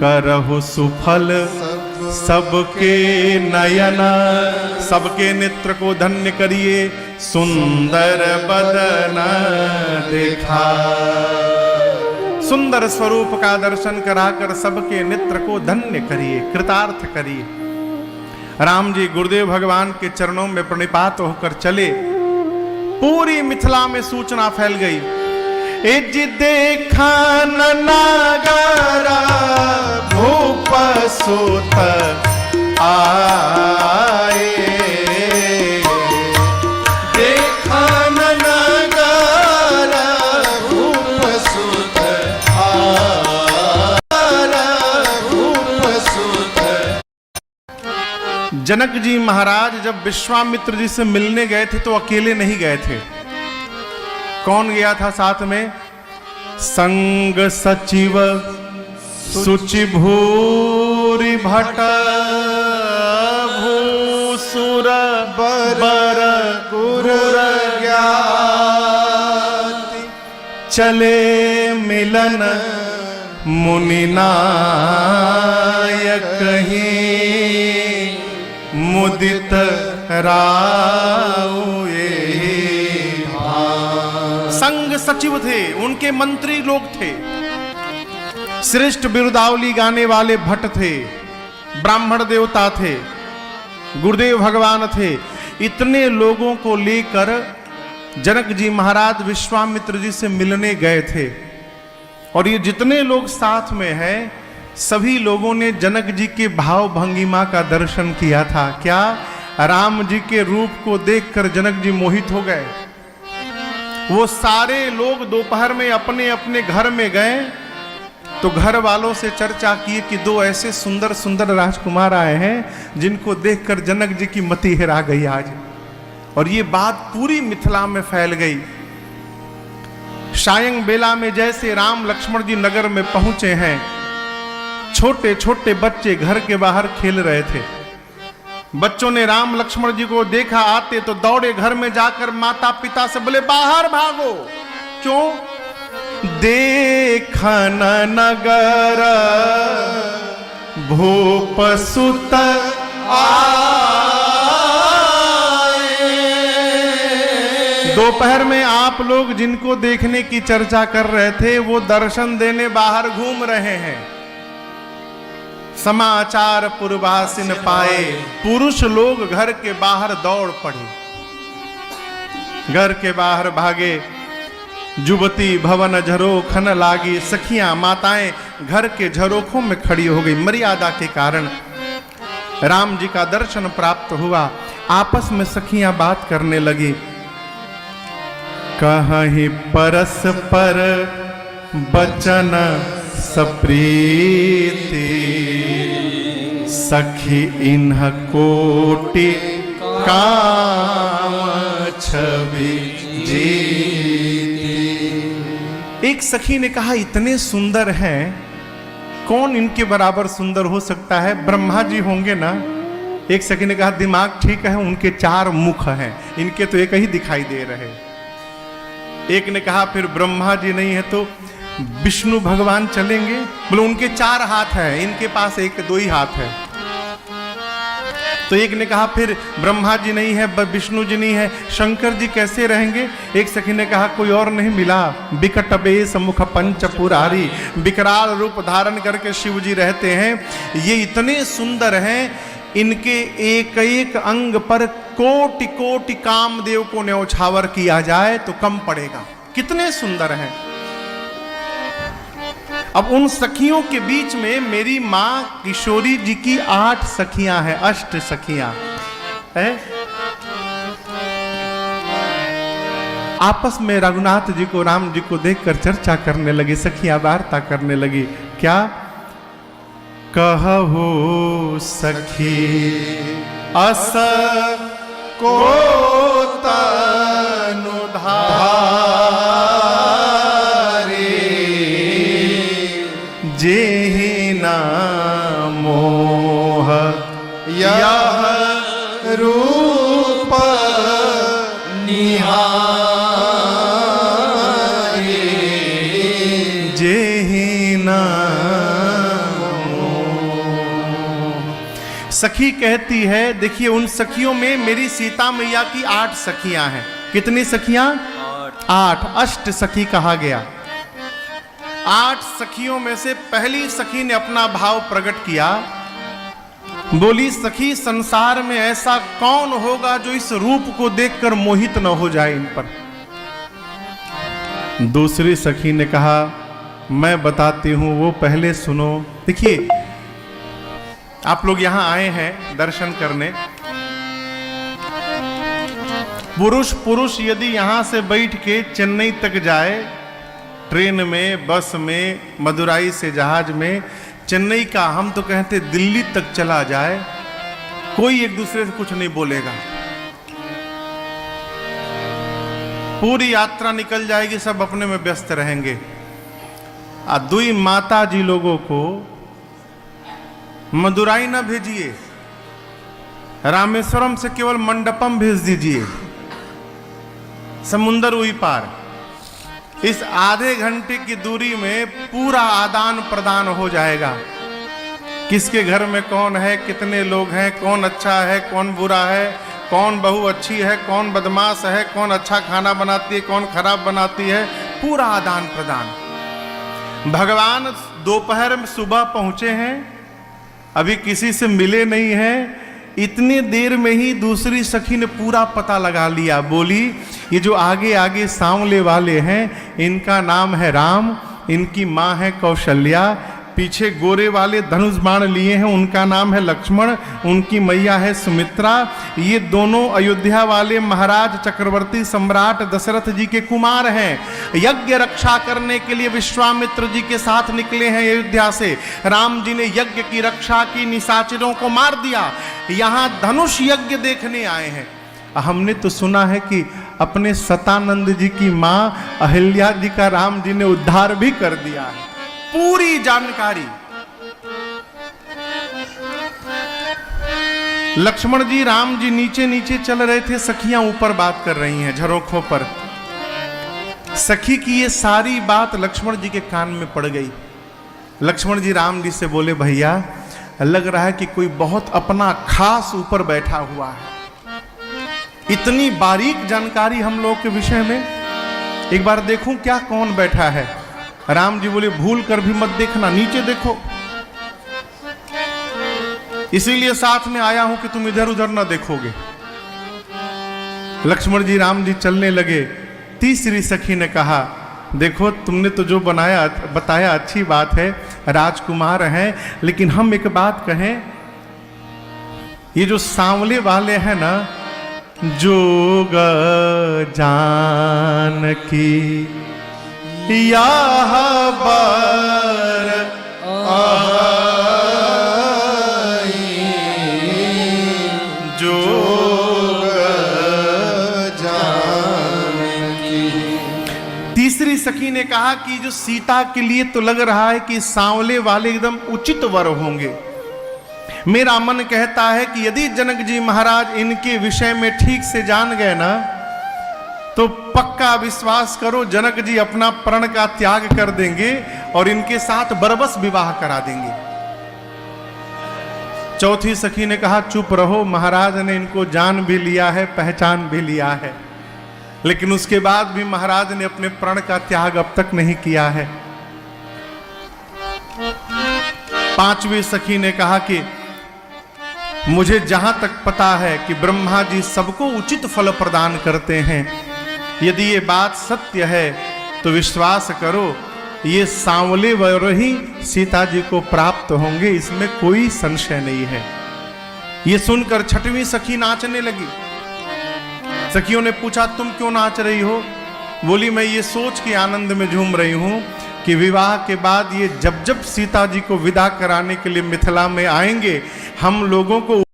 करहु सुफल सबके नयन, सबके नेत्र को धन्य करिए, सुंदर बदन देखा। सुंदर स्वरूप का दर्शन कराकर सबके नेत्र को धन्य करिए, कृतार्थ करिए। राम जी गुरुदेव भगवान के चरणों में प्रणिपात होकर चले। पूरी मिथिला में सूचना फैल गई, एज देखा नगारा भूप सुत आए, देखा नगारा भूप सुत आए, भूप सुत। जनक जी महाराज जब विश्वामित्र जी से मिलने गए थे तो अकेले नहीं गए थे। कौन गया था साथ में? संग सचिव सुचि भूरि भट, भूसुर बर गुर ज्ञाति, चले मिलन मुनि नायक ही, मुदित राउ। संग सचिव थे, उनके मंत्री लोग थे, श्रेष्ठ बिरुदावली गाने वाले भट्ट थे, ब्राह्मण देवता थे, गुरुदेव भगवान थे। इतने लोगों को लेकर जनक जी महाराज विश्वामित्र जी से मिलने गए थे। और ये जितने लोग साथ में हैं, सभी लोगों ने जनक जी के भाव भंगिमा का दर्शन किया था। क्या? राम जी के रूप को देखकर जनक जी मोहित हो गए। वो सारे लोग दोपहर में अपने अपने घर में गए तो घर वालों से चर्चा की कि दो ऐसे सुंदर सुंदर राजकुमार आए हैं जिनको देखकर जनक जी की मति हेरा गई आज। और ये बात पूरी मिथिला में फैल गई। सायं बेला में जैसे राम लक्ष्मण जी नगर में पहुंचे हैं, छोटे छोटे बच्चे घर के बाहर खेल रहे थे। बच्चों ने राम लक्ष्मण जी को देखा आते तो दौड़े घर में जाकर माता पिता से बोले बाहर भागो। क्यों? देखन नगर भूप सुत आए। दोपहर में आप लोग जिनको देखने की चर्चा कर रहे थे वो दर्शन देने बाहर घूम रहे हैं। समाचार पुरवासिन पाए, पुरुष लोग घर के बाहर दौड़ पड़े, घर के बाहर भागे। जुबती भवन झरोखन लागी, सखियां माताएं घर के झरोखों में खड़ी हो गई। मर्यादा के कारण राम जी का दर्शन प्राप्त हुआ। आपस में सखियां बात करने लगी, कहीं परस्पर बचन सप्रीति, सखी इन्ह कोटि काम छवि जीती। एक सखी ने कहा इतने सुंदर हैं, कौन इनके बराबर सुंदर हो सकता है? ब्रह्मा जी होंगे ना। एक सखी ने कहा दिमाग ठीक है, उनके 4 मुख हैं, इनके तो एक ही दिखाई दे रहे। एक ने कहा फिर ब्रह्मा जी नहीं है तो विष्णु भगवान चलेंगे। बोले उनके 4 हाथ हैं, इनके पास 1-2 ही हाथ है। तो एक ने कहा फिर ब्रह्मा जी नहीं है, विष्णु जी नहीं है, शंकर जी कैसे रहेंगे? एक सखी ने कहा कोई और नहीं मिला, बिकट बेस मुख पंच पुरारी, विकराल रूप धारण करके शिव जी रहते हैं। ये इतने सुंदर हैं, इनके एक एक अंग पर कोटि कोटि कामदेव को न्यौछावर किया जाए तो कम पड़ेगा। कितने सुंदर हैं। अब उन सखियों के बीच में मेरी माँ किशोरी जी की 8 सखियां हैं, 8 सखियां है। आपस में रघुनाथ जी को राम जी को देखकर चर्चा करने लगी, सखियां वार्ता करने लगी। क्या? कहू सखी अस को तनुधारे, जेहि ना मोह यह रूप निहारे, जेहि ना सखी कहती है, देखिए उन सखियों में मेरी सीता मैया की 8 सखियां हैं। कितनी सखियां? 8। अष्ट सखी कहा गया। 8 सखियों में से पहली सखी ने अपना भाव प्रकट किया, बोली सखी संसार में ऐसा कौन होगा जो इस रूप को देखकर मोहित न हो जाए इन पर। दूसरी सखी ने कहा मैं बताती हूं, वो पहले सुनो। देखिए आप लोग यहां आए हैं दर्शन करने, पुरुष यदि यहां से बैठ के चेन्नई तक जाए, ट्रेन में, बस में, मदुराई से जहाज में, चेन्नई का हम तो कहते दिल्ली तक चला जाए, कोई एक दूसरे से कुछ नहीं बोलेगा। पूरी यात्रा निकल जाएगी, सब अपने में व्यस्त रहेंगे। दुई माता जी लोगों को मदुराई ना भेजिए, रामेश्वरम से केवल मंडपम भेज दीजिए, समुंदर हुई पार। इस आधे घंटे की दूरी में पूरा आदान प्रदान हो जाएगा। किसके घर में कौन है, कितने लोग हैं, कौन अच्छा है, कौन बुरा है, कौन बहू अच्छी है, कौन बदमाश है, कौन अच्छा खाना बनाती है, कौन खराब बनाती है, पूरा आदान प्रदान। भगवान दोपहर में सुबह पहुंचे हैं, अभी किसी से मिले नहीं हैं, इतनी देर में ही दूसरी सखी ने पूरा पता लगा लिया। बोली ये जो आगे आगे सांवले वाले हैं इनका नाम है राम, इनकी माँ है कौशल्या, पीछे गोरे वाले धनुष बाण लिए हैं उनका नाम है लक्ष्मण, उनकी मैया है सुमित्रा। ये दोनों अयोध्या वाले महाराज चक्रवर्ती सम्राट दशरथ जी के कुमार हैं। यज्ञ रक्षा करने के लिए विश्वामित्र जी के साथ निकले हैं अयोध्या से। राम जी ने यज्ञ की रक्षा की, निशाचरों को मार दिया, यहाँ धनुष यज्ञ देखने आए हैं। हमने तो सुना है कि अपने सतानंद जी की माँ अहिल्या जी का राम जी ने उद्धार भी कर दिया है। पूरी जानकारी। लक्ष्मण जी राम जी नीचे नीचे चल रहे थे, सखियां ऊपर बात कर रही हैं झरोखों पर। सखी की ये सारी बात लक्ष्मण जी के कान में पड़ गई। लक्ष्मण जी राम जी से बोले भैया लग रहा है कि कोई बहुत अपना खास ऊपर बैठा हुआ है। इतनी बारीक जानकारी हम लोग के विषय में, एक बार देखूं क्या कौन बैठा है। राम जी बोले भूल कर भी मत देखना, नीचे देखो, इसीलिए साथ में आया हूं कि तुम इधर उधर ना देखोगे। लक्ष्मण जी राम जी चलने लगे। तीसरी सखी ने कहा देखो तुमने तो जो बताया अच्छी बात है, राजकुमार हैं, लेकिन हम एक बात कहें, ये जो सांवले वाले हैं ना, जोग जानकी यहाँ बर जोग जानकी। तीसरी सखी ने कहा कि जो सीता के लिए तो लग रहा है कि सांवले वाले एकदम उचित वर होंगे। मेरा मन कहता है कि यदि जनक जी महाराज इनके विषय में ठीक से जान गए ना, तो पक्का विश्वास करो जनक जी अपना प्रण का त्याग कर देंगे और इनके साथ बरबस विवाह करा देंगे। चौथी सखी ने कहा चुप रहो, महाराज ने इनको जान भी लिया है, पहचान भी लिया है, लेकिन उसके बाद भी महाराज ने अपने प्रण का त्याग अब तक नहीं किया है। पांचवी सखी ने कहा कि मुझे जहां तक पता है कि ब्रह्मा जी सबको उचित फल प्रदान करते हैं, यदि ये बात सत्य है तो विश्वास करो ये सांवले वर ही सीता जी को प्राप्त होंगे, इसमें कोई संशय नहीं है। ये सुनकर छठवीं सखी नाचने लगी। सखियों ने पूछा तुम क्यों नाच रही हो? बोली मैं ये सोच के आनंद में झूम रही हूं कि विवाह के बाद ये जब जब सीता जी को विदा कराने के लिए मिथिला में आएंगे, हम लोगों को